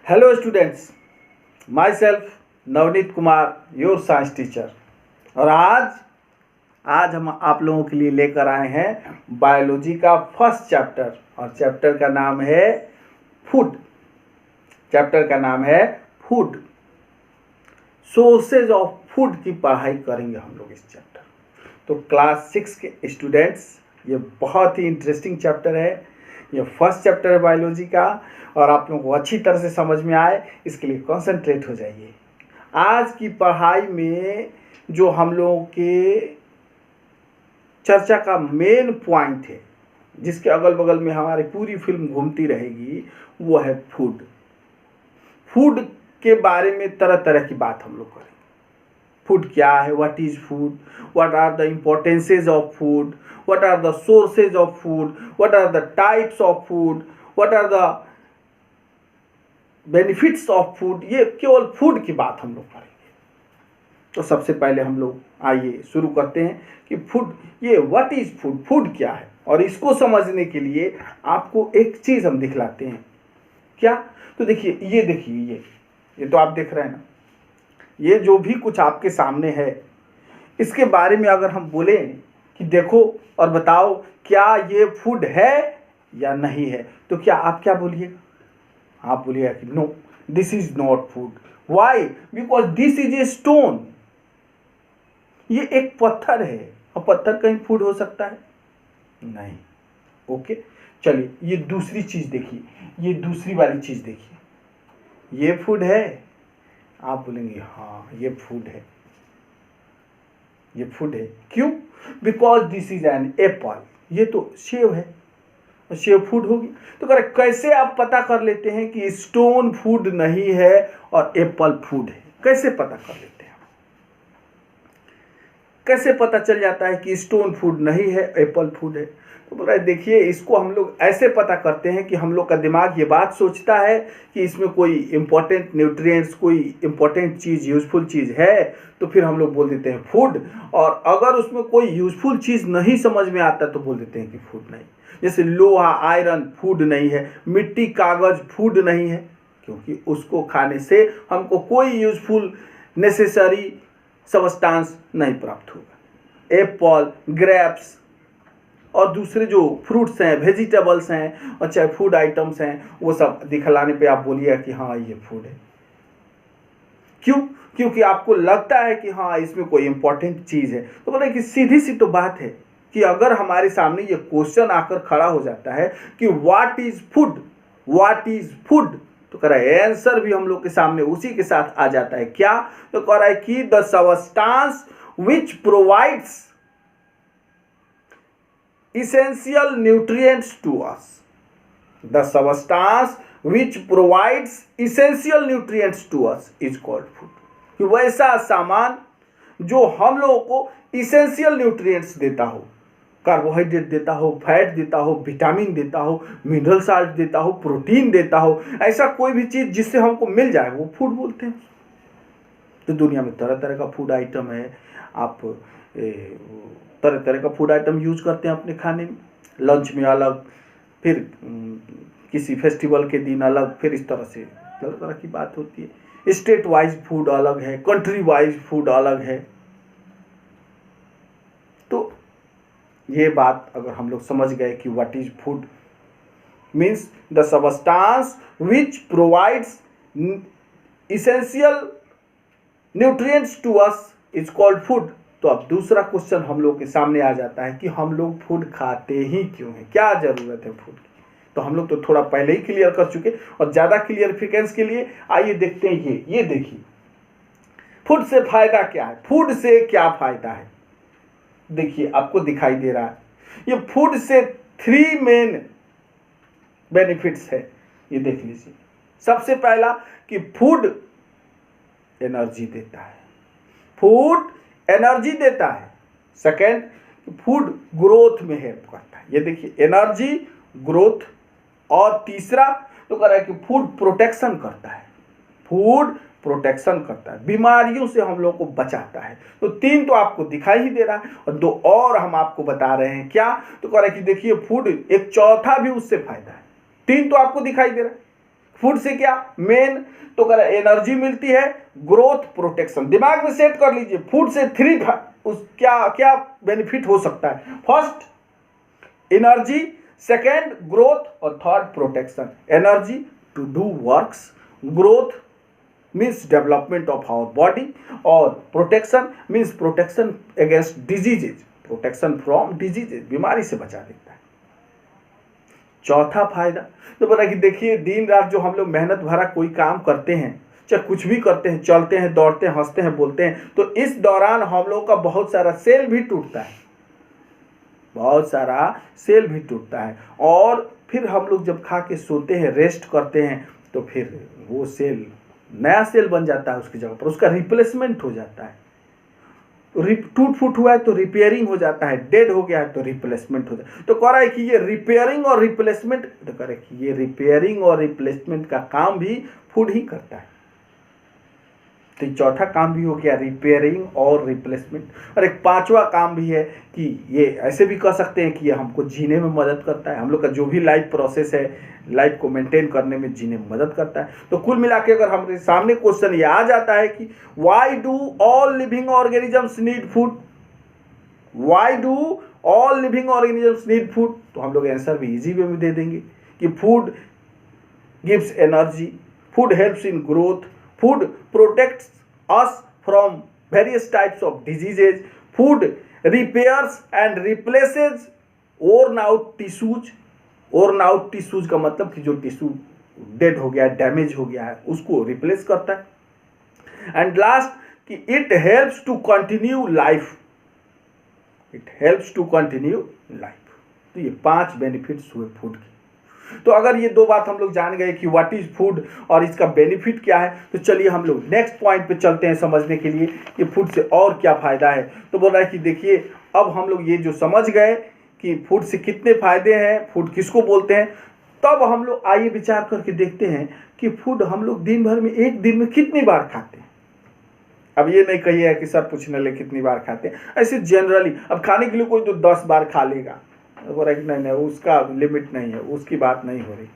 Hello students, my self Navneet Kumar, your science teacher. और आज हम आप लोगों के लिए लेकर आए हैं बायोलॉजी का फर्स्ट चैप्टर, और चैप्टर का नाम है फूड। चैप्टर का नाम है फूड। सोर्सेज ऑफ फूड की पढ़ाई करेंगे हम लोग इस चैप्टर। तो क्लास 6 के स्टूडेंट्स, ये बहुत ही इंटरेस्टिंग चैप्टर है। ये फर्स्ट चैप्टर है बायोलॉजी का, और आप लोगों को अच्छी तरह से समझ में आए इसके लिए कंसंट्रेट हो जाइए। आज की पढ़ाई में जो हम लोगों के चर्चा का मेन पॉइंट है, जिसके अगल बगल में हमारी पूरी फिल्म घूमती रहेगी, वो है फूड। फूड के बारे में तरह तरह की बात हम लोग करेंगे। फूड क्या है, what is food, what are the importances of food, what are the sources of food, what are the types of food, what are the benefits of food. ये केवल फूड की बात हम लोग करेंगे। तो सबसे पहले हम लोग आइए शुरू करते हैं कि फूड, ये व्हाट इज फूड, फूड क्या है। और इसको समझने के लिए आपको एक चीज हम दिखलाते हैं। क्या? तो देखिए, ये तो आप देख रहे हैं ना, ये जो भी कुछ आपके सामने है, इसके बारे में अगर हम बोले कि देखो और बताओ क्या ये फूड है या नहीं है, तो क्या आप क्या बोलिएगा? आप बोलिएगा कि no, this is not food. Why? Because this is a stone. ये एक पत्थर है, और पत्थर कहीं फूड हो सकता है? नहीं। ओके, चलिए ये दूसरी चीज देखिए, ये दूसरी वाली चीज देखिए, ये फूड है? आप बोलेंगे हाँ ये फूड है, ये फूड है। क्यों? Because this is an apple. ये तो सेब है, सेब फूड होगी। तो करें कैसे आप पता कर लेते हैं कि स्टोन फूड नहीं है और एप्पल फूड है? कैसे पता कर लेते हैं? कैसे पता चल जाता है कि स्टोन फूड नहीं है, एप्पल फूड है? तो बोल रहे देखिए, इसको हम लोग ऐसे पता करते हैं कि हम लोग का दिमाग ये बात सोचता है कि इसमें कोई इंपॉर्टेंट न्यूट्रिएंट्स, कोई इंपॉर्टेंट चीज़, यूजफुल चीज़ है, तो फिर हम लोग बोल देते हैं फूड। और अगर उसमें कोई यूजफुल चीज़ नहीं समझ में आता तो बोल देते हैं कि फूड नहीं। जैसे लोहा, आयरन फूड नहीं है, मिट्टी, कागज फूड नहीं है, क्योंकि उसको खाने से हमको कोई यूजफुल नेसेसरी सब्सटेंस नहीं प्राप्त होगा। एप्पल, ग्रेप्स और दूसरे जो फ्रूट्स हैं, वेजिटेबल्स हैं, और चाहे फूड आइटम्स हैं, वो सब दिखलाने पे आप बोलिएगा कि हाँ ये फूड है। क्यों? क्योंकि आपको लगता है कि हाँ इसमें कोई इंपॉर्टेंट चीज़ है। तो बोले कि सीधी सी तो बात है कि अगर हमारे सामने ये क्वेश्चन आकर खड़ा हो जाता है कि what is food, what is food, तो कह रहा है आंसर भी हम लोग के सामने उसी के साथ आ जाता है। क्या? तो कह रहा है कि the substance which provides essential nutrients to us. The substance which provides essential nutrients to us is called food. कि वैसा सामान जो हम लोगों को essential nutrients देता हो, कार्बोहाइड्रेट देता हो, फैट देता हो, विटामिन देता हो, मिनरल साल्ट देता हो, प्रोटीन देता हो, ऐसा कोई भी चीज़ जिससे हमको मिल जाए वो फूड बोलते हैं। तो दुनिया में तरह तरह का फूड आइटम है। आप तरह तरह का फूड आइटम यूज करते हैं अपने खाने में। लंच में अलग, फिर किसी फेस्टिवल के दिन अलग, फिर इस तरह से तरह तरह की बात होती है। स्टेट वाइज फूड अलग है, कंट्री वाइज फूड अलग है। तो ये बात अगर हम लोग समझ गए कि what is food means the substance which provides essential nutrients to us is called food. तो अब दूसरा क्वेश्चन हम लोग के सामने आ जाता है कि हम लोग फूड खाते ही क्यों हैं, क्या जरूरत है फूड की? तो हम लोग तो थोड़ा पहले ही क्लियर कर चुके, और ज्यादा क्लियरिफिकेशन के लिए आइए देखते हैं ये देखिए, फूड से फायदा क्या है, फूड से क्या फायदा है। देखिए आपको दिखाई दे रहा है, ये फूड से 3 मेन बेनिफिट्स है। ये देख लीजिए। सबसे पहला कि फूड एनर्जी देता है, फूड एनर्जी देता है। सेकेंड, फूड ग्रोथ में हेल्प करता है। ये देखिए, एनर्जी, ग्रोथ। और तीसरा तो कह रहा है कि फूड प्रोटेक्शन करता है, फूड प्रोटेक्शन करता है, बीमारियों से हम लोग को बचाता है। तो 3 तो आपको दिखाई ही दे रहा है, और 2 और हम आपको बता रहे हैं। क्या? तो कह रहा है कि देखिए फूड, एक चौथा भी उससे फायदा है। 3 तो आपको दिखाई दे रहा है। फूड से क्या मेन तो कर एनर्जी मिलती है, ग्रोथ, प्रोटेक्शन। दिमाग में सेट कर लीजिए, फूड से 3 क्या क्या बेनिफिट हो सकता है। फर्स्ट एनर्जी, सेकेंड ग्रोथ और third protection. Energy to do works, growth means development of our body और protection means protection against diseases, protection from diseases, बीमारी से बचा देता है। चौथा फायदा तो बोला कि देखिए दिन रात जो हम लोग मेहनत भरा कोई काम करते हैं, चाहे कुछ भी करते हैं, चलते हैं, दौड़ते हैं, हंसते हैं, बोलते हैं, तो इस दौरान हम लोग का बहुत सारा सेल भी टूटता है, बहुत सारा सेल भी टूटता है। और फिर हम लोग जब खा के सोते हैं, रेस्ट करते हैं, तो फिर वो सेल नया सेल बन जाता है उसकी जगह पर, उसका रिप्लेसमेंट हो जाता है। टूट फूट हुआ है तो रिपेयरिंग हो जाता है, डेड हो गया है तो रिप्लेसमेंट हो जाता है। तो कह रहा है कि ये रिपेयरिंग और रिप्लेसमेंट, तो कह रहा है कि ये रिपेयरिंग और रिप्लेसमेंट का काम भी फूड ही करता है। तो चौथा काम भी हो गया रिपेयरिंग और रिप्लेसमेंट। और एक पांचवा काम भी है कि ये ऐसे भी कह सकते हैं कि ये हमको जीने में मदद करता है, हम लोग का जो भी लाइफ प्रोसेस है, लाइफ को मेंटेन करने में, जीने में मदद करता है। तो कुल मिला के अगर हमारे सामने क्वेश्चन ये आ जाता है कि why do all living organisms need food, why do all living organisms need food, तो हम लोग आंसर भी इजी वे में दे देंगे कि food gives energy, food helps in growth, food protects us from various types of diseases, food repairs and replaces worn out tissues, worn out tissues का मतलब कि जो टिश्यू डेड हो गया, डैमेज हो गया है, उसको रिप्लेस करता है। एंड लास्ट कि it helps to continue life, it helps to continue life. तो ये 5 बेनिफिट्स हुए फूड के। तो अगर ये 2 बात हम लोग जान गए कि व्हाट इज फूड और इसका बेनिफिट क्या है, तो चलिए हम लोग नेक्स्ट पॉइंट पे चलते हैं समझने के लिए कि फूड से और क्या फायदा है। तो बोल रहा है कि देखिए अब हम लोग ये जो समझ गए कि फूड से कितने फायदे हैं, फूड किसको बोलते हैं, तब हम लोग आइए विचार करके देखते हैं कि फूड हम लोग दिन भर में, एक दिन में कितनी बार खाते हैं। अब ये नहीं कहिए कि सर पूछने लगे कितनी बार खाते हैं, ऐसे जनरली। अब खाने के लिए कोई तो 10 बार खा लेगा, नहीं, उसका लिमिट नहीं है, उसकी बात नहीं हो रही।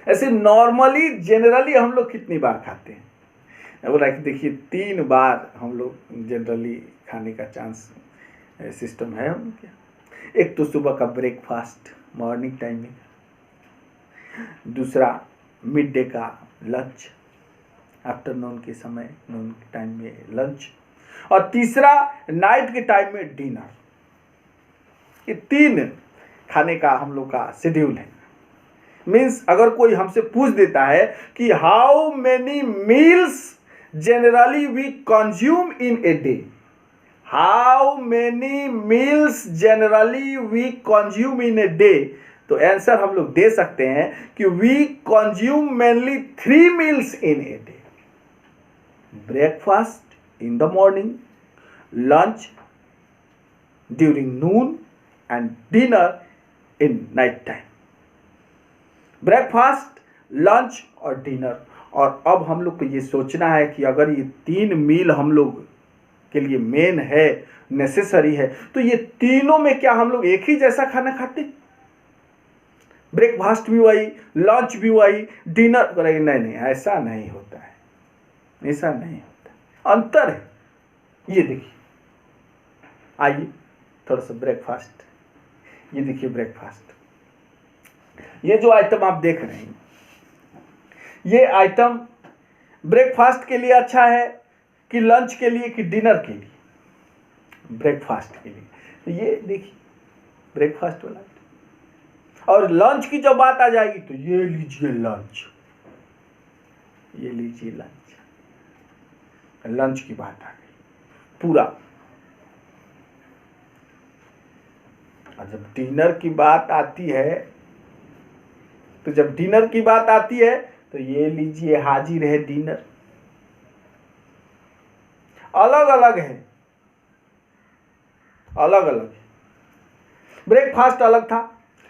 ऐसे नॉर्मली जनरली हम लोग कितनी बार खाते हैं, बोला कि देखिए 3 बार हम लोग जनरली खाने का चांस सिस्टम है क्या। एक तो सुबह का ब्रेकफास्ट मॉर्निंग टाइम में, दूसरा मिड डे का लंच, आफ्टरनून के समय, नून के टाइम में लंच, और तीसरा नाइट के टाइम में डिनर। ये 3 खाने का हम लोग का शेड्यूल है। मीन्स अगर कोई हमसे पूछ देता है कि how many meals generally we consume in a day, how many meals generally we consume in a day, तो आंसर हम लोग दे सकते हैं कि we consume mainly 3 meals in a day. Breakfast in the morning, lunch during noon and dinner in night time। Breakfast, lunch और dinner. और अब हम लोग को ये सोचना है कि अगर ये 3 मील हम लोग के लिए मेन है, नेसेसरी है, तो ये तीनों में क्या हम लोग एक ही जैसा खाना खाते? ब्रेकफास्ट भी वही, लंच भी वही, डिनर करेंगे? नहीं, ऐसा नहीं होता है, ऐसा नहीं होता, अंतर है। ये देखिए, आइए थोड़ा सा ब्रेकफास्ट, ये देखिए ब्रेकफास्ट, ये जो आइटम आप देख रहे हैं, ये आइटम ब्रेकफास्ट के लिए अच्छा है कि लंच के लिए कि डिनर के लिए? ब्रेकफास्ट के लिए। तो ये देखिए ब्रेकफास्ट वाला। और लंच की जब बात आ जाएगी तो ये लीजिए लंच, ये लीजिए लंच, लंच की बात आ गई पूरा। और जब डिनर की बात आती है, तो जब डिनर की बात आती है तो ये लीजिए हाजिर है डिनर। अलग अलग है, अलग अलग। ब्रेकफास्ट अलग था,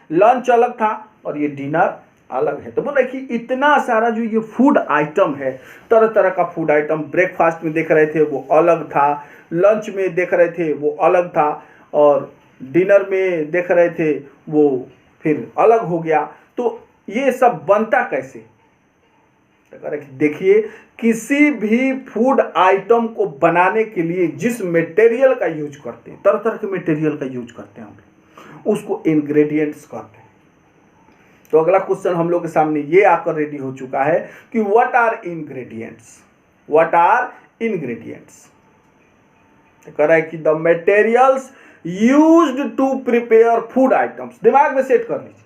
लंच अलग था, और ये डिनर अलग है। तो बोल रहे कि इतना सारा जो ये फूड आइटम है, तरह तरह का फूड आइटम, ब्रेकफास्ट में देख रहे थे वो अलग था, लंच में देख रहे थे वो अलग था, और डिनर में देख रहे थे वो फिर अलग हो गया। तो ये सब बनता कैसे? देखिए किसी भी फूड आइटम को बनाने के लिए जिस मटेरियल का यूज करते हैं, तरह तरह के मटेरियल का यूज करते हैं हम लोग, उसको इंग्रेडिएंट्स कहते हैं। तो अगला क्वेश्चन हम लोग के सामने ये आकर रेडी हो चुका है कि what are ingredients, what are ingredients. कह रहा है कि the materials used to prepare food items. दिमाग में सेट कर लीजिए,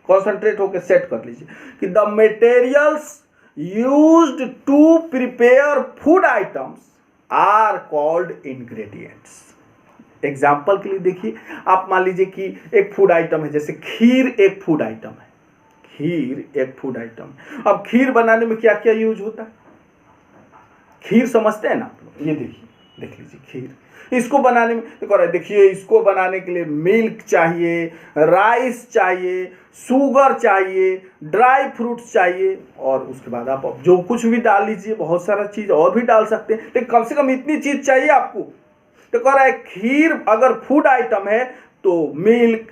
कॉन्सेंट्रेट होकर सेट कर लीजिए कि the materials used to prepare food items are called ingredients. Example के लिए देखिए, आप मान लीजिए कि एक फूड आइटम है, जैसे खीर एक फूड आइटम है, खीर एक फूड आइटम। अब खीर बनाने में क्या क्या यूज होता है, खीर समझते हैं ना आप लोग, ये देखिए, देख लीजिए खीर, इसको बनाने में देखिए, इसको बनाने के लिए मिल्क चाहिए, राइस चाहिए, शुगर चाहिए, ड्राई फ्रूट्स चाहिए, और उसके बाद आप जो कुछ भी डाल लीजिए, बहुत सारा चीज़ और भी डाल सकते हैं, लेकिन कम से कम इतनी चीज़ चाहिए आपको। तो कह रहा है खीर अगर फूड आइटम है तो milk,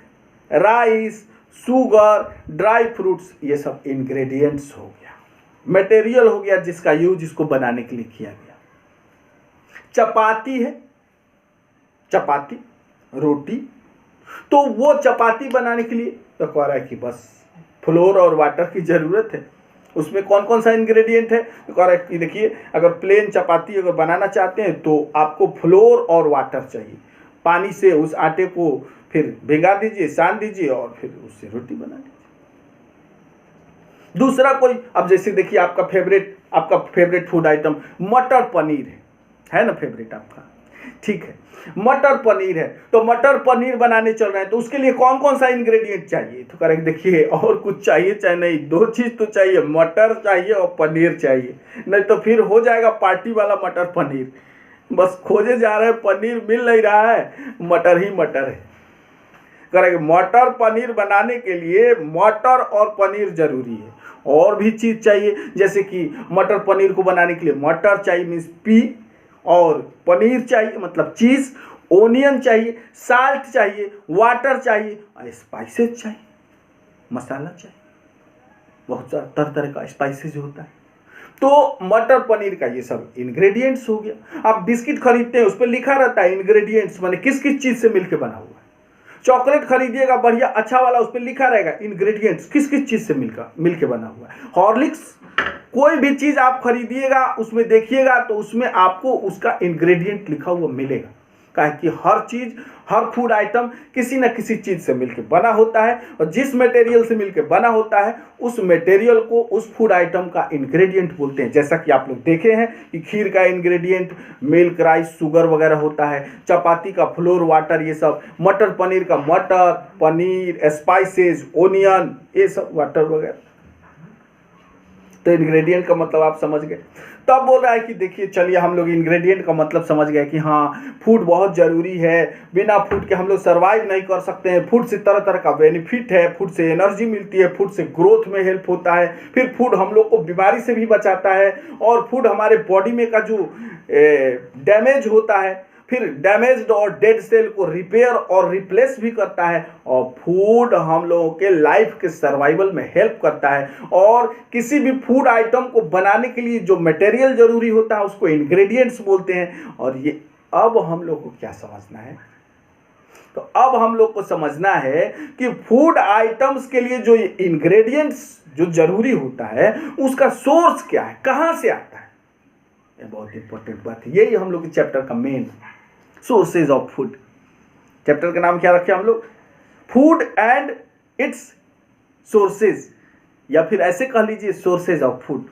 rice, sugar, dry fruits, ये सब इंग्रेडिएंट्स हो गया, मटेरियल हो गया जिसका यूज इसको बनाने के लिए किया गया। चपाती है, चपाती, रोटी, तो वो चपाती बनाने के लिए तो कह रहा है कि बस फ्लोर और वाटर की ज़रूरत है। उसमें कौन कौन सा इंग्रेडिएंट है, तो कह रहा है कि देखिए, अगर प्लेन चपाती अगर बनाना चाहते हैं तो आपको फ्लोर और वाटर चाहिए। पानी से उस आटे को फिर भिगा दीजिए, सान दीजिए, और फिर उससे रोटी बना लीजिए। दूसरा कोई, अब जैसे देखिए आपका फेवरेट फूड आइटम मटर पनीर है ना, फेवरेट आपका, ठीक है, मटर पनीर है, तो मटर पनीर बनाने चल रहे हैं, तो उसके लिए कौन कौन सा इंग्रेडिएंट चाहिए, तो करेक्ट देखिए, और कुछ चाहिए चाहे नहीं, दो चीज़ तो चाहिए, मटर चाहिए और पनीर चाहिए, नहीं तो फिर हो जाएगा पार्टी वाला मटर पनीर। बस खोजे जा रहे हैं, पनीर मिल नहीं रहा है, मटर ही मटर है। करेक्ट, मटर पनीर बनाने के लिए मटर और पनीर जरूरी है, और भी चीज़ चाहिए, जैसे कि मटर पनीर को बनाने के लिए मटर चाहिए, मीन्स पी, और पनीर चाहिए मतलब चीज़, ओनियन चाहिए, साल्ट चाहिए, वाटर चाहिए, और स्पाइसेस चाहिए, मसाला चाहिए, बहुत सारा तरह तरह का स्पाइसेस होता है। तो मटर पनीर का ये सब इंग्रेडिएंट्स हो गया। आप बिस्किट खरीदते हैं, उस पर लिखा रहता है इंग्रेडिएंट्स, माने किस किस चीज़ से मिलकर बना हुआ है। चॉकलेट खरीदिएगा बढ़िया अच्छा वाला, उस पर लिखा रहेगा इंग्रेडिएंट्स किस किस चीज़ से मिलके बना हुआ है। हॉर्लिक्स, कोई भी चीज़ आप खरीदिएगा उसमें देखिएगा तो उसमें आपको उसका इंग्रेडिएंट लिखा हुआ मिलेगा, काहे कि हर चीज़, हर फूड आइटम किसी न किसी चीज़ से मिलके बना होता है, और जिस मटेरियल से मिलके बना होता है उस मटेरियल को उस फूड आइटम का इंग्रेडिएंट बोलते हैं। जैसा कि आप लोग देखे हैं कि खीर का इंग्रेडिएंट मिल्क, राइस, शुगर वगैरह होता है, चपाती का फ्लोर, वाटर, ये सब, मटर पनीर का मटर, पनीर, स्पाइसेस, ओनियन, ये सब वाटर वगैरह। तो इंग्रेडिएंट का मतलब आप समझ गए। तब बोल रहा है कि देखिए, चलिए हम लोग इंग्रेडिएंट का मतलब समझ गए कि हाँ, फूड बहुत ज़रूरी है, बिना फूड के हम लोग सर्वाइव नहीं कर सकते हैं। फूड से तरह तरह का बेनिफिट है, फूड से एनर्जी मिलती है, फूड से ग्रोथ में हेल्प होता है, फिर फूड हम लोग को बीमारी से भी बचाता है, और फूड हमारे बॉडी में का जो डैमेज होता है, फिर डैमेज्ड और डेड सेल को रिपेयर और रिप्लेस भी करता है, और फूड हम लोगों के लाइफ के सर्वाइवल में हेल्प करता है। और किसी भी फूड आइटम को बनाने के लिए जो मटेरियल जरूरी होता है उसको इंग्रेडिएंट्स बोलते हैं। और ये अब हम लोग को क्या समझना है, तो अब हम लोग को समझना है कि फूड आइटम्स के लिए जो इंग्रेडिएंट्स जो जरूरी होता है उसका सोर्स क्या है, कहाँ से आता है। ये बहुत इंपॉर्टेंट बात है, यही हम लोग के चैप्टर का main sources of food. Chapter का नाम क्या रखे हम लोग, फूड एंड इट्स सोर्सेज, या फिर ऐसे कह लीजिए सोर्सेज ऑफ फूड।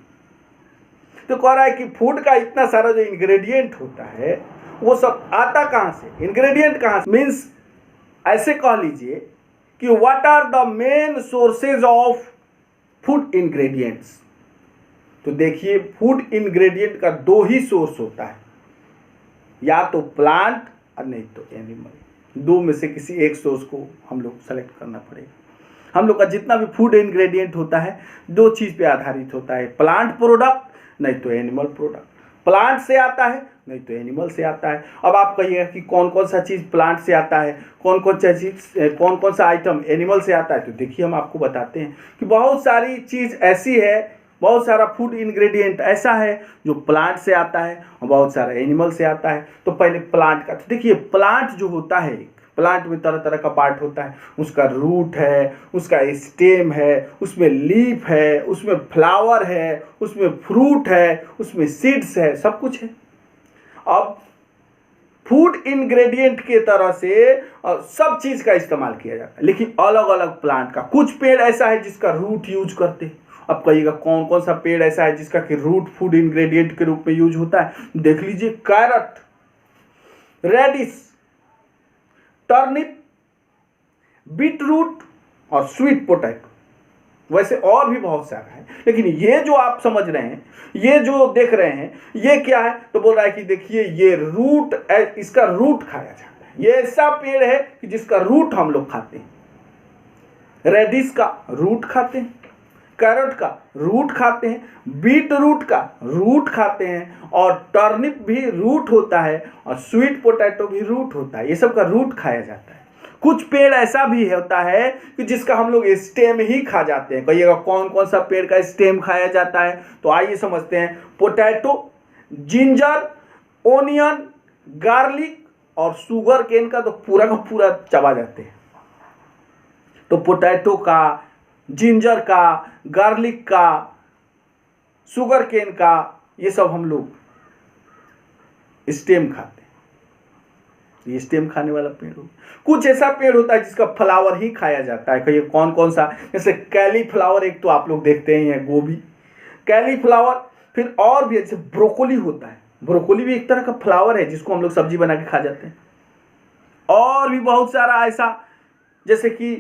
तो कह रहा है कि फूड का इतना सारा जो इंग्रेडिएंट होता है वो सब आता कहाँ से, इंग्रेडिएंट कहाँ से, मीन्स ऐसे कह लीजिए कि what are the main sources of food ingredients. तो देखिए, फूड इंग्रेडिएंट का दो ही सोर्स होता है, या तो प्लांट और नहीं तो एनिमल। दो में से किसी एक सोर्स को हम लोग सेलेक्ट करना पड़ेगा। हम लोग का जितना भी फूड इंग्रेडिएंट होता है दो चीज़ पे आधारित होता है, प्लांट प्रोडक्ट नहीं तो एनिमल प्रोडक्ट। प्लांट से आता है नहीं तो एनिमल से आता है। अब आप कहिएगा कि कौन कौन सा चीज़ प्लांट से आता है, कौन कौन सा आइटम एनिमल से आता है। तो देखिए, हम आपको बताते हैं कि बहुत सारी चीज़ ऐसी है बहुत सारा फूड इंग्रेडिएंट ऐसा है जो प्लांट से आता है और बहुत सारा एनिमल से आता है। तो पहले प्लांट का, तो देखिए प्लांट जो होता है, प्लांट में तरह तरह का पार्ट होता है। उसका रूट है, उसका स्टेम है, उसमें लीफ है, उसमें फ्लावर है, उसमें फ्रूट है, उसमें सीड्स है, सब कुछ है। अब फूड इंग्रेडिएंट के तरह से सब चीज का इस्तेमाल किया जाता है, लेकिन अलग अलग प्लांट का। कुछ पेड़ ऐसा है जिसका रूट यूज करते हैं। अब कहिएगा कौन कौन सा पेड़ ऐसा है जिसका कि रूट फूड इंग्रेडिएंट के रूप में यूज होता है। देख लीजिए, कैरट, रेडिश, टर्निप, बीटरूट और स्वीट पोटैटो। वैसे और भी बहुत सारा है, लेकिन ये जो आप समझ रहे हैं, ये जो देख रहे हैं, ये क्या है? तो बोल रहा है कि देखिए ये रूट, इसका रूट खाया जाता है। ये ऐसा पेड़ है कि जिसका रूट हम लोग खाते हैं। रेडिश का रूट खाते हैं, कैरट का रूट खाते हैं, बीट रूट का रूट खाते हैं, और टर्निप भी रूट होता है, और स्वीट पोटैटो भी रूट होता है। ये सब का रूट खाया जाता है। कुछ पेड़ ऐसा भी होता है कि जिसका हम लोग स्टेम ही खा जाते हैं। कहिएगा कौन कौन सा पेड़ का स्टेम खाया जाता है? तो आइए समझते हैं। पोटैटो, जिंजर, ओनियन, गार्लिक और शुगर केन का तो पूरा का पूरा चबा जाते हैं। तो पोटैटो का, जिंजर का, गार्लिक का, शुगर केन का, ये सब हम लोग स्टेम खाते हैं। ये स्टेम खाने वाला पेड़ हो। कुछ ऐसा पेड़ होता है जिसका फ्लावर ही खाया जाता है। कहिए कौन कौन सा? जैसे कैलीफ्लावर, एक तो आप लोग देखते हैं, गोभी, कैलीफ्लावर। फिर और भी जैसे ब्रोकोली होता है। ब्रोकोली भी एक तरह का फ्लावर है जिसको हम लोग सब्जी बना के खा जाते हैं। और भी बहुत सारा ऐसा, जैसे कि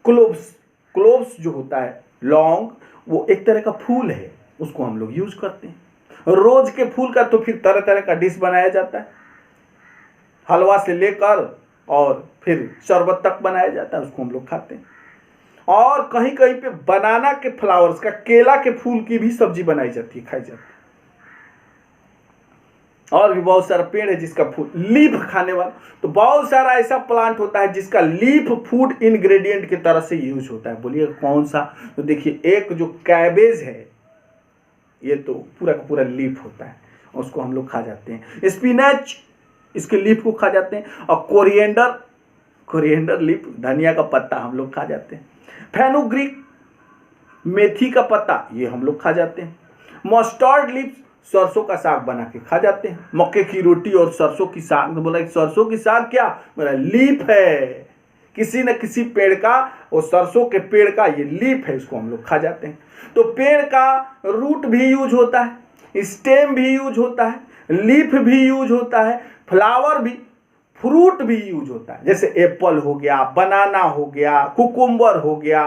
क्लोव्स। क्लोव्स जो होता है, लौंग, वो एक तरह का फूल है, उसको हम लोग यूज करते हैं। रोज के फूल का तो फिर तरह तरह का डिश बनाया जाता है। हलवा से लेकर और फिर शरबत तक बनाया जाता है, उसको हम लोग खाते हैं। और कहीं कहीं पे बनाना के फ्लावर्स का, केला के फूल की भी सब्जी बनाई जाती है, खाई जाती है। और भी बहुत सारा पेड़ है जिसका फूल, लीफ खाने वाला। तो बहुत सारा ऐसा प्लांट होता है जिसका लीफ फूड इंग्रेडिएंट की तरह से यूज होता है। बोलिए कौन सा? तो देखिए, एक जो कैबेज है, ये तो पूरा का पूरा लीफ होता है, उसको हम लोग खा जाते हैं। स्पिनच, इसके लीफ को खा जाते हैं। और कोरिएंडर, कोरिएंडर लीफ, धनिया का पत्ता हम लोग खा जाते हैं। फेनुग्रीक, मेथी का पत्ता, ये हम लोग खा जाते हैं। मस्टर्ड लीफ, सरसों का साग बना के खा जाते हैं। मक्के की रोटी और सरसों की साग। तो बोला सरसों की साग क्या? बोला लीफ है, किसी न किसी पेड़ का, वो सरसों के पेड़ का ये लीफ है, इसको हम लोग खा जाते हैं। तो पेड़ का रूट भी यूज होता है, स्टेम भी यूज होता है, लीफ भी यूज होता है, फ्लावर भी, फ्रूट भी यूज होता है। जैसे एप्पल हो गया, बनाना हो गया, कुकुम्बर हो गया,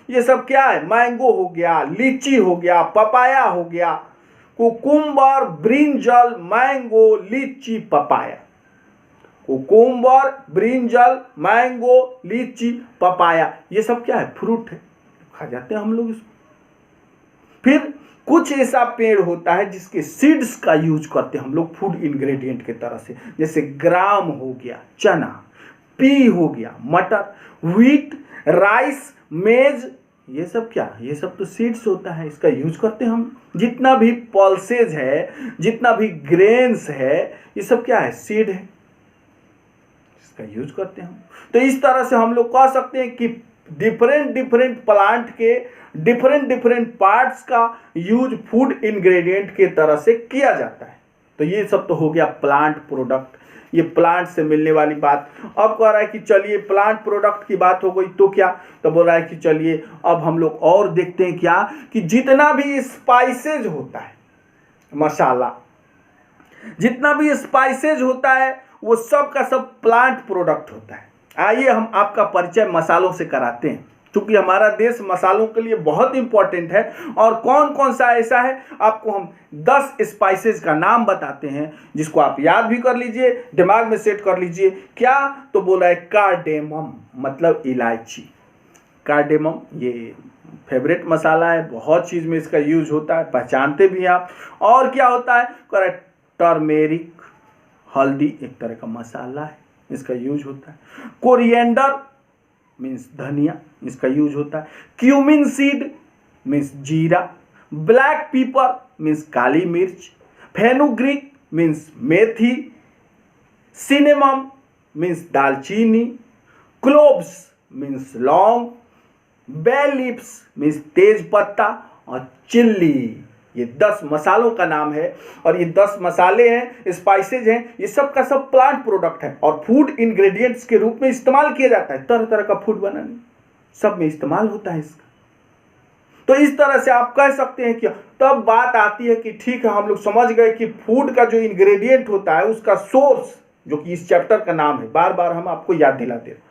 ये सब क्या है? मैंगो हो गया, लीची हो गया, पपाया हो गया। कुकुम्बर, ब्रिंजल, मैंगो, लीची, पपाया। कुकुम्बर, ब्रिंजल, मैंगो, लीची, पपाया, ये सब क्या है? फ्रूट है, खा जाते हैं हम लोग इसको। फिर कुछ ऐसा पेड़ होता है जिसके सीड्स का यूज करते हैं हम लोग फूड इंग्रेडिएंट के तरह से। जैसे ग्राम हो गया, चना, पी हो गया, मटर, व्हीट, राइस, मेज, ये सब क्या? ये सब तो सीड्स होता है, इसका यूज करते हैं हम। जितना भी पल्सेज है, जितना भी ग्रेन्स है, ये सब क्या है? सीड है, इसका यूज करते हैं हम। तो इस तरह से हम लोग कह सकते हैं कि डिफरेंट डिफरेंट प्लांट के डिफरेंट डिफरेंट पार्ट्स का यूज फूड इंग्रेडिएंट के तरह से किया जाता है। तो ये सब तो हो गया प्लांट प्रोडक्ट, ये प्लांट से मिलने वाली बात। अब कह रहा है कि चलिए प्लांट प्रोडक्ट की बात हो गई तो क्या? तो बोल रहा है कि चलिए अब हम लोग और देखते हैं क्या, कि जितना भी स्पाइसेज होता है, मसाला, जितना भी स्पाइसेज होता है, वो सब का सब प्लांट प्रोडक्ट होता है। आइए हम आपका परिचय मसालों से कराते हैं, क्योंकि हमारा देश मसालों के लिए बहुत इंपॉर्टेंट है। और कौन कौन सा ऐसा है, आपको हम 10 स्पाइसेस का नाम बताते हैं, जिसको आप याद भी कर लीजिए, दिमाग में सेट कर लीजिए। क्या? तो बोला है कार्डेमम, मतलब इलायची। कार्डेमम ये फेवरेट मसाला है, बहुत चीज़ में इसका यूज होता है, पहचानते भी आप। और क्या होता है? करेक्ट, टर्मेरिक, हल्दी एक तरह का मसाला है, इसका यूज होता है। कोरिएंडर मीन्स धनिया, इसका यूज होता है। क्यूमिन सीड मीन्स जीरा। ब्लैक पीपर मीन्स काली मिर्च, फेनुग्रीक मीन्स मेथी, सिनेमम मीन्स दालचीनी, क्लोव्स मीन्स लौंग, बे लीव्स मीन्स तेज पत्ता, और चिल्ली, ये 10 मसालों का नाम है। और ये 10 मसाले हैं, स्पाइसेज हैं, ये सब का सब प्लांट प्रोडक्ट है और फूड इंग्रेडिएंट्स के रूप में इस्तेमाल किया जाता है। तरह तरह का फूड बनाने सब में इस्तेमाल होता है इसका। तो इस तरह से आप कह सकते हैं कि तब बात आती है कि ठीक है, हम लोग समझ गए कि फूड का जो इंग्रेडिएंट होता है उसका सोर्स, जो कि इस चैप्टर का नाम है, बार बार हम आपको याद दिलाते हैं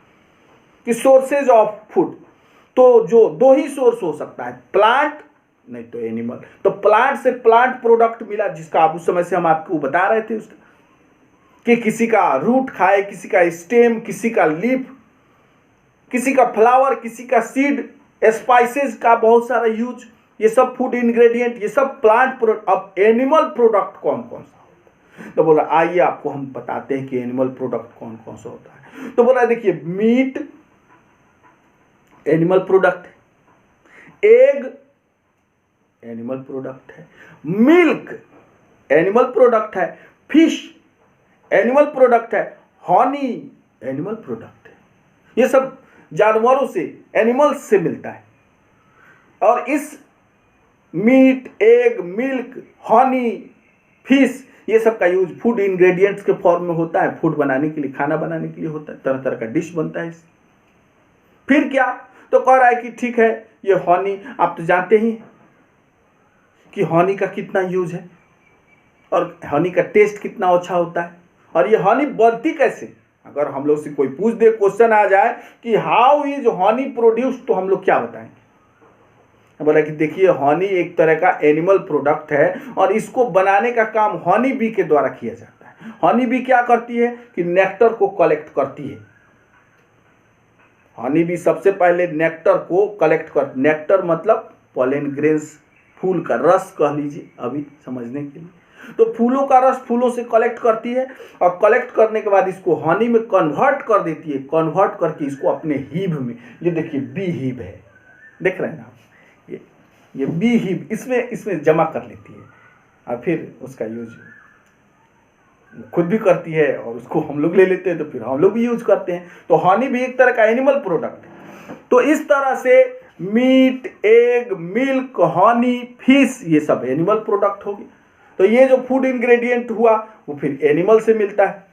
कि सोर्सेज ऑफ फूड। तो जो 2 ही सोर्स हो सकता है, प्लांट नहीं तो एनिमल। तो प्लांट से प्लांट प्रोडक्ट मिला, जिसका आप उस समय से हम आपको बता रहे थे उसका, कि किसी का रूट खाए, किसी का स्टेम, किसी का लीफ, किसी का फ्लावर, किसी का सीड, स्पाइसेस का बहुत सारा यूज, ये सब फूड इंग्रेडिएंट, ये सब प्लांट प्रोडक्ट। अब एनिमल प्रोडक्ट कौन कौन सा होता है, तो बोला आइए आपको हम बताते हैं कि एनिमल प्रोडक्ट कौन कौन सा होता है। तो बोला देखिए, मीट एनिमल प्रोडक्ट है, एग एनिमल प्रोडक्ट है, मिल्क एनिमल प्रोडक्ट है, फिश एनिमल प्रोडक्ट है, हनी एनिमल प्रोडक्ट है। ये सब जानवरों से, एनिमल्स से मिलता है। और इस meat, egg, milk, honey, fish, ये सब का यूज फूड इंग्रेडिएंट्स के फॉर्म में होता है, फूड बनाने के लिए, खाना बनाने के लिए होता है, तरह तरह का डिश बनता है इससे। फिर क्या, तो कह रहा है कि ठीक है, ये हनी आप तो जानते ही कि हनी का कितना यूज है और हनी का टेस्ट कितना अच्छा होता है। और ये हनी बनती कैसे, अगर हम लोग से कोई पूछ दे, क्वेश्चन आ जाए कि हाउ इज हनी प्रोड्यूस, तो हम लोग क्या बताएंगे। बोला कि देखिए, हनी एक तरह का एनिमल प्रोडक्ट है और इसको बनाने का काम हनी बी के द्वारा किया जाता है। हनी बी क्या करती है कि नेक्टर को कलेक्ट करती है। हनी बी सबसे पहले नेक्टर को कलेक्ट कर, नेक्टर मतलब पोलन ग्रेन्स, फूल का रस कह लीजिए अभी समझने के लिए। तो फूलों का रस फूलों से कलेक्ट करती है और कलेक्ट करने के बाद इसको हनी में कन्वर्ट कर देती है। कन्वर्ट करके इसको अपने हीव में, ये देखिए बी हीव है, देख रहे हैं ना, ये बी हीव, इसमें जमा कर लेती है और फिर उसका यूज खुद भी करती है और उसको हम लोग ले लेते हैं, तो फिर हम लोग भी यूज करते हैं। तो हनी भी एक तरह का एनिमल प्रोडक्ट है। तो इस तरह से meat, egg, milk, honey, fish, ये सब एनिमल प्रोडक्ट हो गए। तो ये जो फूड इंग्रेडिएंट हुआ वो फिर एनिमल से मिलता है।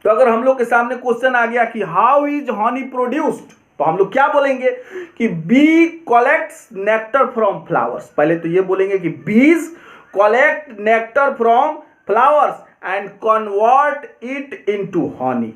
तो अगर हम लोग के सामने क्वेश्चन आ गया कि हाउ इज हनी प्रोड्यूस्ड, तो हम लोग क्या बोलेंगे कि bee collects nectar from flowers. पहले तो ये बोलेंगे कि bees collect nectar from flowers and convert it into honey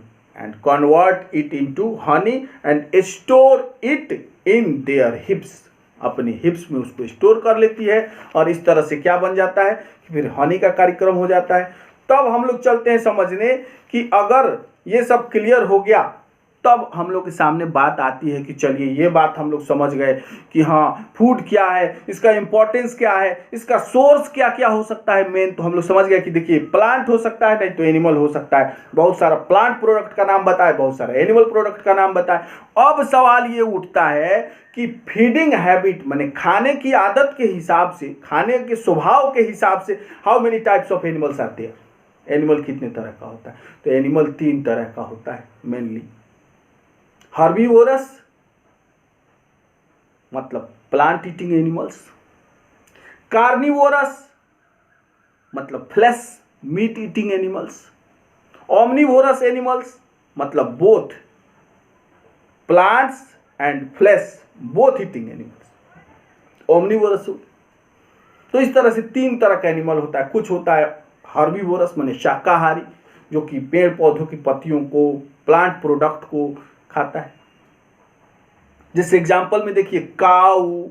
and store it in their hips. अपनी हिप्स में उसको स्टोर कर लेती है और इस तरह से क्या बन जाता है कि फिर हनी का कार्यक्रम हो जाता है। तब हम लोग चलते हैं समझने कि अगर ये सब क्लियर हो गया, तब हम लोग के सामने बात आती है कि चलिए ये बात हम लोग समझ गए कि हाँ, फूड क्या है, इसका इंपॉर्टेंस क्या है, इसका सोर्स क्या क्या हो सकता है मेन। तो हम लोग समझ गए कि देखिए, प्लांट हो सकता है, नहीं तो एनिमल हो सकता है। बहुत सारा प्लांट प्रोडक्ट का नाम बताए, बहुत सारा एनिमल प्रोडक्ट का नाम बताए। अब सवाल ये उठता है कि फीडिंग हैबिट, माने खाने की आदत के हिसाब से, खाने के स्वभाव के हिसाब से, how many types of animals आते हैं, एनिमल कितने तरह का होता है। तो एनिमल 3 तरह का होता है मेनली। हर्बीवोरस मतलब प्लांट ईटिंग एनिमल्स, कार्निवोरस मतलब flesh meat eating animals, omnivorous animals मतलब both plants and flesh both eating animals, omnivorous. तो इस तरह से 3 तरह का एनिमल होता है। कुछ होता है हर्बीवोरस माने शाकाहारी, जो कि पेड़ पौधों की पत्तियों को, प्लांट प्रोडक्ट को खाता है। जैसे एग्जांपल में देखिए, काऊ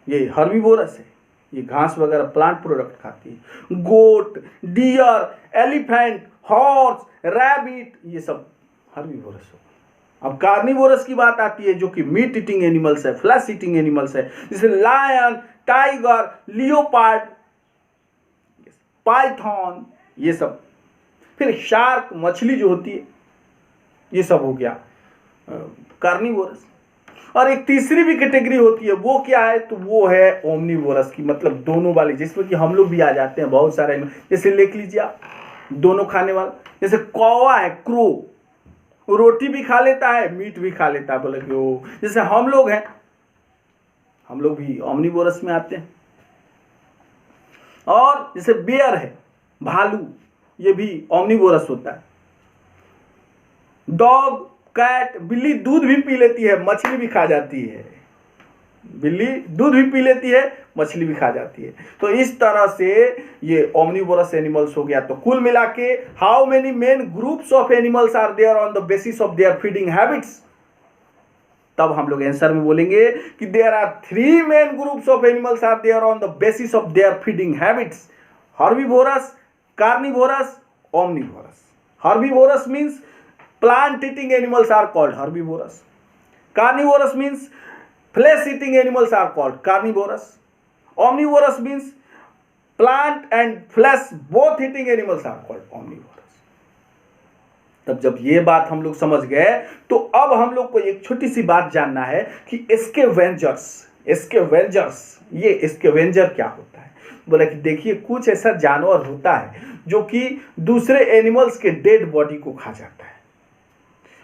ये हर्बीवोरस है, ये घास वगैरह प्लांट प्रोडक्ट खाती है। गोट, डियर, एलिफेंट, हॉर्स, रैबिट, ये सब हर्बीवोरस हो। अब कार्निवोरस की बात आती है, जो कि मीट ईटिंग एनिमल्स है, फ्लैश ईटिंग एनिमल्स है, जैसे लायन, टाइगर, लियोपार्ड, पाइथन, ये सब। फिर शार्क मछली जो होती है, ये सब हो गया कार्निवोरस। और एक तीसरी भी कैटेगरी होती है, वो क्या है, तो वो है ओमनीवोरस की, मतलब दोनों वाली, जिसमें कि हम लोग भी आ जाते हैं बहुत सारे। जैसे लिख लीजिए आप, दोनों खाने वाला, जैसे कौवा है, क्रो, रोटी भी खा लेता है, मीट भी खा लेता है, बोले कि वो, जैसे हम लोग हैं, हम लोग भी ओमनीवोरस में आते हैं। और जैसे बेयर है, भालू, ये भी ओमनीवोरस होता है। डॉग, कैट, बिल्ली दूध भी पी लेती है, मछली भी खा जाती है, बिल्ली दूध भी पी लेती है, मछली भी खा जाती है। तो इस तरह से ये ओमनीवोरस एनिमल्स हो गया। तो कुल मिला के how many main groups of animals are there on the basis of their feeding habits, तब हम लोग आंसर में बोलेंगे कि there are 3 main groups of animals are there on the basis of their feeding habits, herbivorous, carnivorous, omnivorous. Herbivorous means plant eating animals are called herbivorous. Carnivorous means flesh eating animals are called carnivorous. Omnivorous means plant and flesh both eating animals are called omnivorous. तब जब ये बात हम लोग समझ गए, तो अब हम लोग को एक छोटी सी बात जानना है कि स्कैवेंजर्स, ये स्कैवेंजर क्या होता है। बोला कि देखिए, कुछ ऐसा जानवर होता है जो कि दूसरे एनिमल्स के डेड बॉडी को खा जाता है,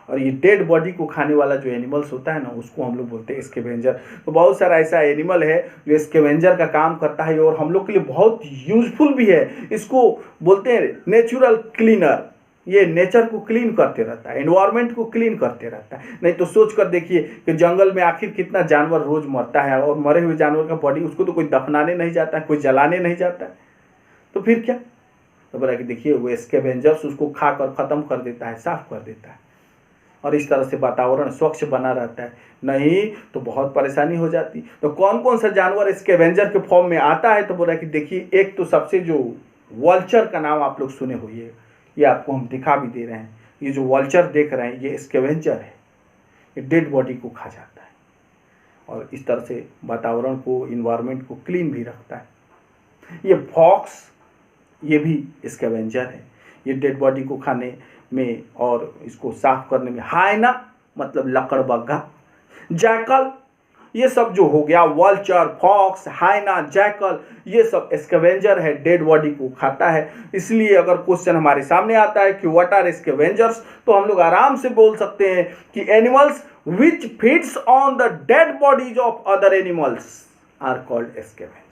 और ये डेड बॉडी को खाने वाला जो एनिमल्स होता है ना, उसको हम लोग बोलते हैं स्कैवेंजर। तो बहुत सारा ऐसा एनिमल है जो स्कैवेंजर का काम करता है, और हम लोग के लिए बहुत यूजफुल भी है। इसको बोलते हैं नेचुरल क्लीनर, ये नेचर को क्लीन करते रहता है, एनवायरनमेंट को क्लीन करते रहता है। नहीं तो सोच कर देखिए कि जंगल में आखिर कितना जानवर रोज मरता है, और मरे हुए जानवर का बॉडी उसको तो कोई दफनाने नहीं जाता है, कोई जलाने नहीं जाता है, तो फिर क्या। तो बोला कि देखिए, वो स्कैवेंजर्स उसको खाकर खत्म कर देता है, साफ कर देता है, और इस तरह से वातावरण स्वच्छ बना रहता है। नहीं तो बहुत परेशानी हो जाती। तो कौन कौन सा जानवर स्कैवेंजर के फॉर्म में आता है, तो बोला कि देखिए, एक तो सबसे जो वल्चर का नाम आप लोग सुने हुए, ये आपको हम दिखा भी दे रहे हैं। ये जो वल्चर देख रहे हैं, ये स्कैवेंजर है, ये डेड बॉडी को खा जाता है, और इस तरह से वातावरण को, इन्वायरमेंट को क्लीन भी रखता है। ये फॉक्स, ये भी स्कैवेंजर है, ये डेड बॉडी को खाने में और इसको साफ करने में। हाइना मतलब लकड़बग्घा, जैकल, ये सब जो हो गया, वल्चर, फॉक्स, हाइना, जैकल, ये सब स्कैवेंजर है, डेड बॉडी को खाता है। इसलिए अगर क्वेश्चन हमारे सामने आता है कि व्हाट आर स्कैवेंजर्स, तो हम लोग आराम से बोल सकते हैं कि animals which feeds on the dead bodies of other animals are called scavengers.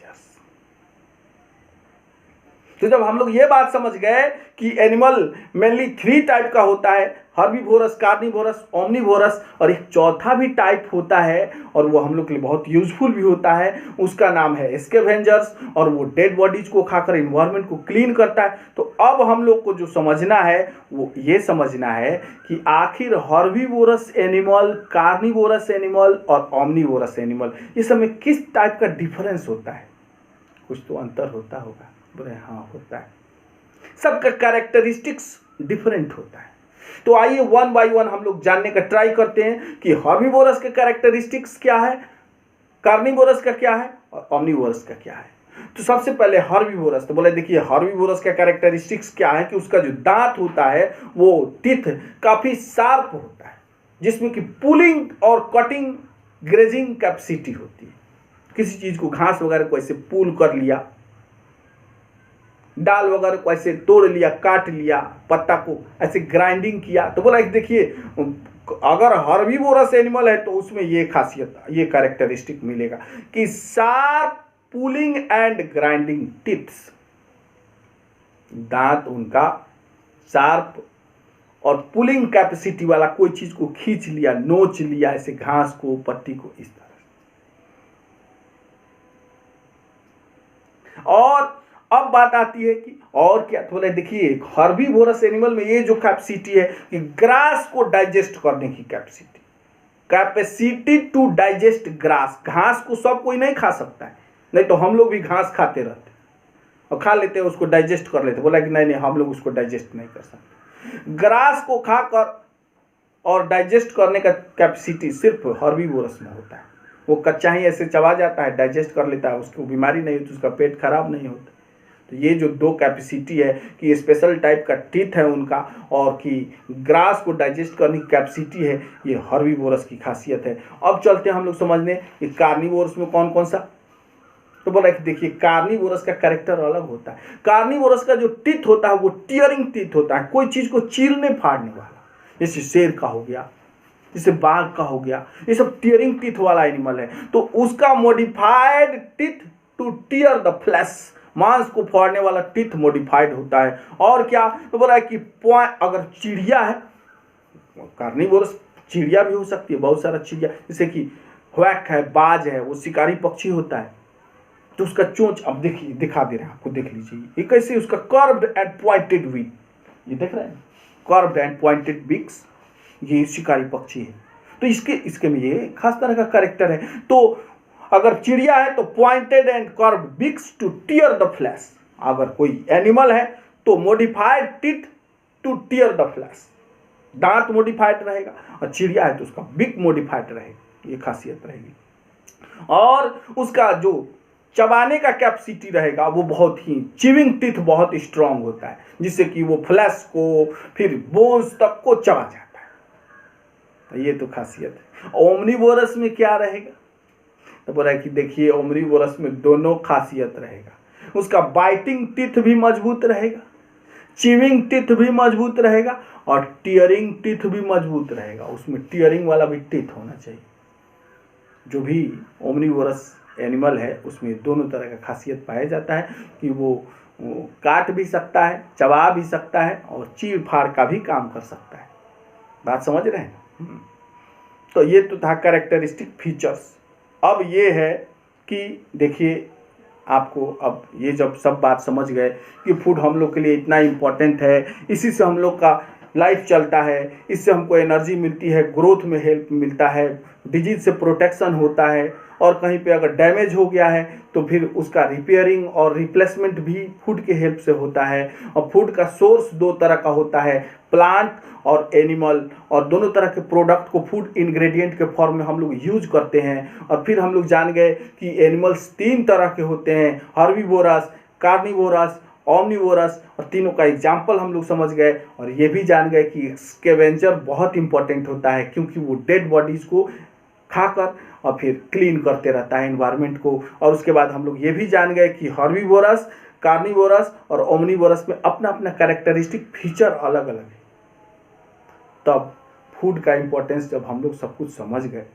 तो जब हम लोग ये बात समझ गए कि एनिमल मेनली 3 टाइप का होता है, हर्बीवोरस, कार्निवोरस, ओमनीवोरस, और एक चौथा भी टाइप होता है, और वो हम लोग के लिए बहुत यूजफुल भी होता है, उसका नाम है स्कैवेंजर्स, और वो डेड बॉडीज को खाकर इन्वायरमेंट को क्लीन करता है। तो अब हम लोग को जो समझना है वो ये समझना है कि आखिर हर्बीवोरस एनिमल, कार्निवोरस एनिमल और ओमनीवोरस एनिमल, ये सब में किस टाइप का डिफरेंस होता है। कुछ तो अंतर होता होगा। बोले हाँ, होता है, सबका कैरेक्टरिस्टिक्स डिफरेंट होता है। तो आइए 1 बाय 1 हम लोग जानने का ट्राई करते हैं कि हर्बीवोरस के कैरेक्टरिस्टिक्स क्या है, कार्निवोरस का क्या है, और ओमनीवोरस का क्या है। तो सबसे पहले हर्बीवोरस। तो बोले देखिए, हर्बीवोरस का कैरेक्टरिस्टिक्स क्या है कि उसका जो दांत होता है वो टीथ काफी शार्प होता है, जिसमें कि पुलिंग और कटिंग, ग्रेजिंग कैपेसिटी होती है। किसी चीज को, घास वगैरह को ऐसे पुल कर लिया, डाल वगैरह को ऐसे तोड़ लिया, काट लिया, पत्ता को ऐसे ग्राइंडिंग किया। तो बोला देखिए, अगर हर्बीवोरस एनिमल है तो उसमें ये खासियत, ये कैरेक्टरिस्टिक मिलेगा कि sharp pulling and grinding tips, दांत उनका शार्प और पुलिंग कैपेसिटी वाला, कोई चीज को खींच लिया, नोच लिया, ऐसे घास को, पत्ती को, इस तरह। और अब बात आती है कि और क्या। तो बोले देखिए, हर्बीवोरस एनिमल में ये जो कैपेसिटी है कि ग्रास को डाइजेस्ट करने की कैपेसिटी टू डाइजेस्ट ग्रास। घास को सब कोई नहीं खा सकता है, नहीं तो हम लोग भी घास खाते रहते और खा लेते हैं, उसको डाइजेस्ट कर लेते। बोला कि नहीं, हम लोग उसको डाइजेस्ट नहीं कर सकते। ग्रास को खाकर और डाइजेस्ट करने का कैपेसिटी सिर्फ हर्बीवोरस में होता है। वो कच्चा ही ऐसे चबा जाता है, डाइजेस्ट कर लेता है, उसको बीमारी नहीं होती, उसका पेट खराब नहीं होता। तो ये जो दो कैपेसिटी है कि स्पेशल टाइप का टीथ है उनका और कि ग्रास को डाइजेस्ट करने की कैपेसिटी है, ये हर्बीवोरस की खासियत है। अब चलते हैं हम लोग समझने कि कार्निवोरस में कौन कौन सा। तो बोला कि देखिए कार्निवोरस का कैरेक्टर अलग होता है। कार्निवोरस का जो टीथ होता है वो टियरिंग टीथ होता है, कोई चीज को चीरने फाड़ने वाला, जैसे शेर का हो गया, जैसे बाघ का हो गया, ये सब टियरिंग टीथ वाला एनिमल है। तो उसका modified teeth to tear the flesh, मांस को फाड़ने वाला टीथ मॉडिफाइड होता है। और क्या तो बोला कि अगर चिड़िया है, कार्निवोरस चिड़िया भी हो सकती है, बहुत सारा चिड़िया, जैसे कि ह्वैक है, बाज है, वो शिकारी पक्षी होता है। तो उसका चोंच अब देखिए, दिखा दे रहे हैं आपको, देख लीजिए ये कैसे उसका कर्व्ड एंड पॉइंटेड विक, ये देख रहे हैं कर्व्ड एंड पॉइंटेड विक्स, ये शिकारी पक्षी है। तो इसके में ये खास तरह का कैरेक्टर है। तो अगर चिड़िया है तो pointed and curved beaks to tear the flesh, अगर कोई एनिमल है तो modified teeth to tear the flesh, दांत मॉडिफाइड रहेगा, और चिड़िया है तो उसका बिक मॉडिफाइड रहेगा, ये खासियत रहेगी। और उसका जो चबाने का कैपेसिटी रहेगा वो बहुत ही, चिविंग टीथ बहुत स्ट्रांग होता है, जिससे कि वो फ्लैश को फिर बोन्स तक को चबा जाता है। तो ये तो खासियत है। ओमनीवोरस में क्या रहेगा तो बोला कि देखिए ओमनीवोरस में दोनों खासियत रहेगा, उसका बाइटिंग टीथ भी मजबूत रहेगा, चिविंग टीथ भी मजबूत रहेगा, और टियरिंग टीथ भी मजबूत रहेगा। उसमें टियरिंग वाला भी टीथ होना चाहिए। जो भी ओमनीवोरस एनिमल है उसमें दोनों तरह का खासियत पाया जाता है कि वो काट भी सकता है, चबा भी सकता है, और चीर फाड़ का भी काम कर सकता है। बात समझ रहे हैं? तो ये तो था कैरेक्टरिस्टिक फीचर्स। अब ये है कि देखिए आपको, अब ये जब सब बात समझ गए कि फूड हम लोग के लिए इतना इम्पोर्टेंट है, इसी से हम लोग का लाइफ चलता है, इससे हमको एनर्जी मिलती है, ग्रोथ में हेल्प मिलता है, डिजीज से प्रोटेक्शन होता है, और कहीं पे अगर डैमेज हो गया है तो फिर उसका रिपेयरिंग और रिप्लेसमेंट भी फूड के हेल्प से होता है। और फूड का सोर्स दो तरह का होता है, प्लांट और एनिमल, और दोनों तरह के प्रोडक्ट को फूड इंग्रेडिएंट के फॉर्म में हम लोग यूज करते हैं। और फिर हम लोग जान गए कि एनिमल्स तीन तरह के होते हैं, हर्बीवोरस, कार्निवोरस, ओमनीवोरस, और तीनों का एग्जाम्पल हम लोग समझ गए। और ये भी जान गए कि स्कैवेंजर बहुत इंपॉर्टेंट होता है, क्योंकि वो डेड बॉडीज को खाकर और फिर क्लीन करते रहता है एनवायरनमेंट को। और उसके बाद हम लोग ये भी जान गए कि हर्बीवोरस, कार्निवोरस और ओमनीवोरस में अपना अपना कैरेक्टरिस्टिक फीचर अलग अलग है। तब फूड का इंपॉर्टेंस जब हम लोग सब कुछ समझ गए,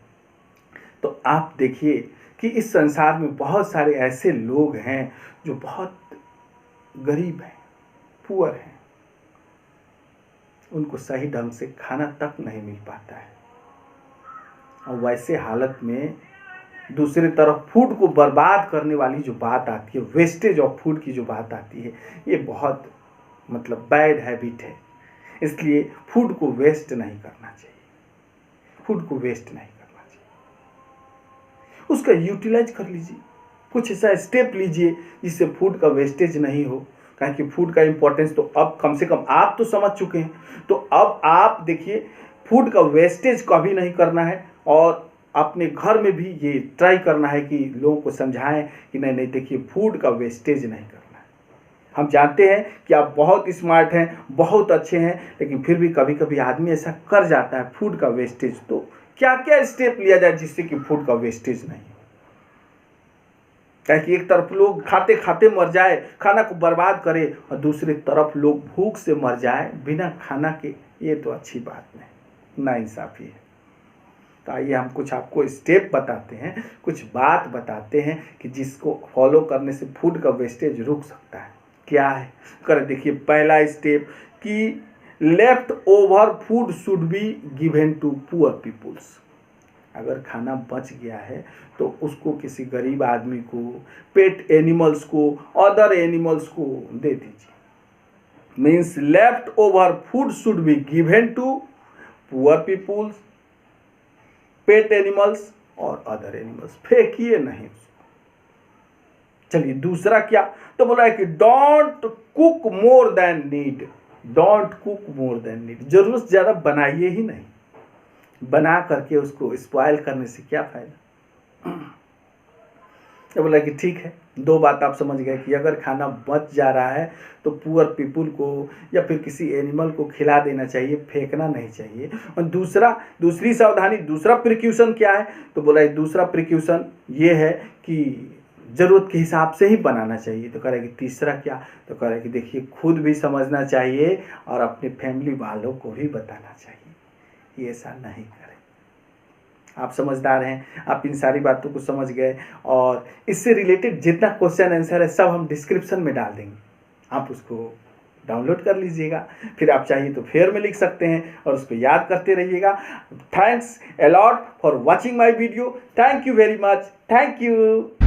तो आप देखिए कि इस संसार में बहुत सारे ऐसे लोग हैं जो बहुत गरीब हैं, पुअर हैं, उनको सही ढंग से खाना तक नहीं मिल पाता है। और वैसे हालत में दूसरी तरफ फूड को बर्बाद करने वाली जो बात आती है, वेस्टेज ऑफ फूड की जो बात आती है, ये बहुत मतलब बैड हैबिट है। इसलिए फूड को वेस्ट नहीं करना चाहिए, फूड को वेस्ट नहीं करना चाहिए, उसका यूटिलाइज कर लीजिए, कुछ ऐसा स्टेप लीजिए जिससे फूड का वेस्टेज नहीं हो। कहें कि फूड का इंपॉर्टेंस तो अब कम से कम आप तो समझ चुके हैं, तो अब आप देखिए फूड का वेस्टेज कभी नहीं करना है। और अपने घर में भी ये ट्राई करना है कि लोगों को समझाएं कि नहीं नहीं देखिए फूड का वेस्टेज नहीं करना है। हम जानते हैं कि आप बहुत स्मार्ट हैं, बहुत अच्छे हैं, लेकिन फिर भी कभी कभी आदमी ऐसा कर जाता है फूड का वेस्टेज। तो क्या क्या स्टेप लिया जाए जिससे कि फूड का वेस्टेज नहीं हो? कि एक तरफ लोग खाते खाते मर जाए, खाना को बर्बाद करे, और दूसरी तरफ लोग भूख से मर जाए बिना खाना के, ये तो अच्छी बात नहीं, नाइंसाफी है। तो आइए हम कुछ आपको स्टेप बताते हैं, कुछ बात बताते हैं कि जिसको फॉलो करने से फूड का वेस्टेज रुक सकता है। क्या है कर देखिए, पहला स्टेप कि left over food should be given to poor peoples. अगर खाना बच गया है तो उसको किसी गरीब आदमी को, पेट एनिमल्स को, अदर एनिमल्स को दे दीजिए। Means left over food should be given to poor peoples, pet animals और अदर एनिमल्स, फेंकिए नहीं उसको। चलिए दूसरा क्या तो बोला है कि don't cook more than need, don't cook more than need, जरूरत से ज्यादा बनाइए ही नहीं, बना करके उसको स्पॉइल करने से क्या फायदा। तो बोला कि ठीक है, 2 बात आप समझ गए कि अगर खाना बच जा रहा है तो पुअर पीपुल को या फिर किसी एनिमल को खिला देना चाहिए, फेंकना नहीं चाहिए। और दूसरी सावधानी, दूसरा प्रिकॉशन क्या है? तो बोला दूसरा प्रिकॉशन ये है कि ज़रूरत के हिसाब से ही बनाना चाहिए। तो कह रहा है कि तीसरा क्या? तो कह रहा है कि देखिए, खुद भी समझना चाहिए और अपने फैमिली वालों को भी बताना चाहिए, ये ऐसा नहीं करें। आप समझदार हैं, आप इन सारी बातों को समझ गए, और इससे रिलेटेड जितना क्वेश्चन आंसर है सब हम डिस्क्रिप्शन में डाल देंगे, आप उसको डाउनलोड कर लीजिएगा। फिर आप चाहिए तो फेयर में लिख सकते हैं और उसको याद करते रहिएगा। Thanks a lot for watching my video. Thank you very much. Thank you.